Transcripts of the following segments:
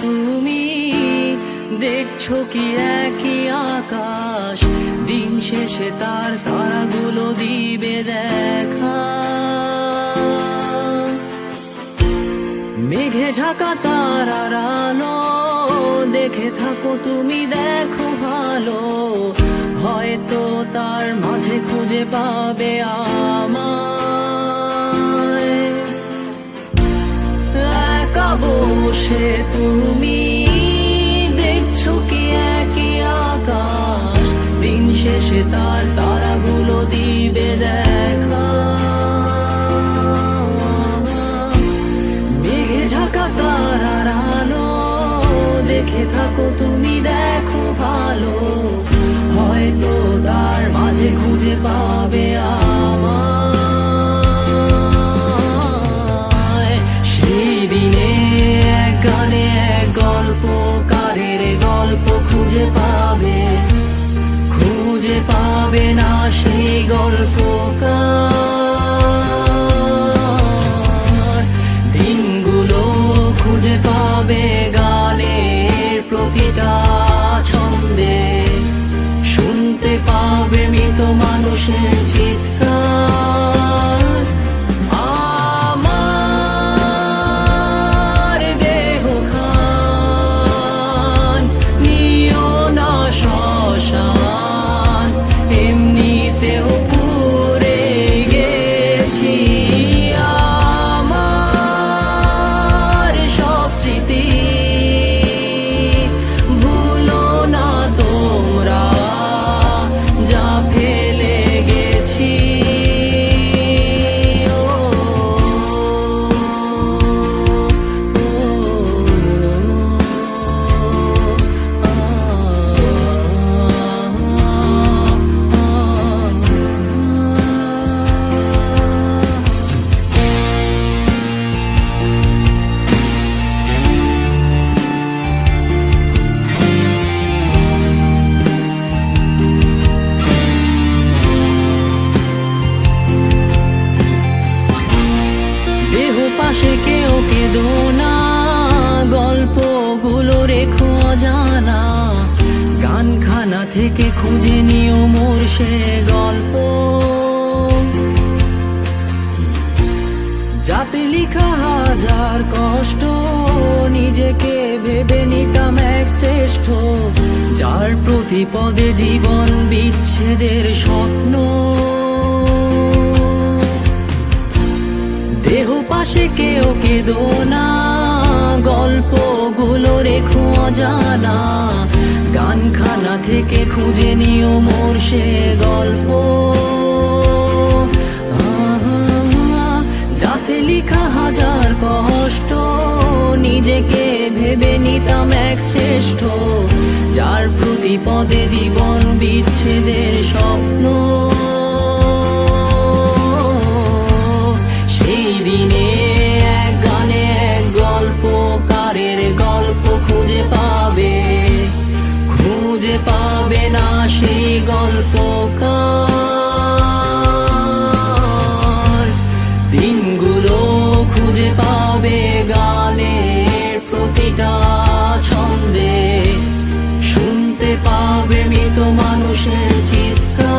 তুমি দেখছো কি একই আকাশ, দিন শেষে তার তারাগুলো দিবে দেখা। মেঘে ঢাকা তারার আলো দেখে থাকো তুমি, দেখো ভালো, হয়তো তার মাঝে খুঁজে পাবে আমায়। একা বসে তুমি দেখছো কি একই আকাশ, দিন শেষে তার তারাগুলো দিবে দেখা। মেঘে ঢাকা তারার আলো দেখে থাকো তুমি, দেখো ভালো, হয়তো তার মাঝে খুঁজে পাবে আমায়। সেই দিনে এক গানে এক গল্পকারের গল্প খুঁজে পাবে, খুঁজে পাবে না সেই গল্পকার। দিনগুলো খুঁজে পাবে গানের প্রতিটা ছন্দে, শুনতে পাবে মৃত মানুষের চিৎকার। আমার দেহ খান নিও না শ্মশান, এমনিতেও পুড়ে গেছি। আমার সব স্মৃতি ভুলো না তোমরা, যা ফেলে গেছি। পাশে কেউ কেঁদো না, গল্পগুলো রেখো অজানা, গানখানা থেকে খুঁজে নিও মোর সে গল্প, যাতে লিখা হাজার কষ্ট নিজেকে ভেবে নিতাম এক শ্রেষ্ঠ, যার প্রতি পদে জীবন বিচ্ছেদের স্বপ্ন। দেহ পাশে কেউ কেঁদো না, গল্পগুলো রেখো অজানা, গানখানা থেকে খুঁজে নিও মোর সে গল্প, যাতে লিখা হাজার কষ্ট নিজেকে ভেবে নিতাম এক শ্রেষ্ঠ, যার প্রতি পদে জীবন বিচ্ছেদের স্বপ্ন। সেই দিনে এক গানে এক গল্পকারের গল্প খুঁজে পাবে, খুঁজে পাবে না সেই গল্পকার। দিনগুলো খুঁজে পাবে গানের প্রতিটা ছন্দে, শুনতে পাবে মৃত মানুষের চিৎকার।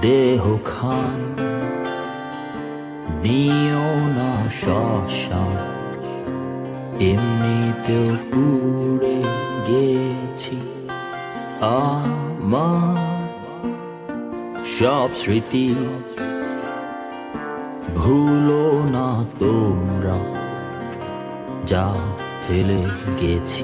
দেহ খান নিও না শ্মশান, এমনিতেও পুড়ে গেছি। আমার সব স্মৃতি ভুলো না তোমরা, যা ফেলে গেছি।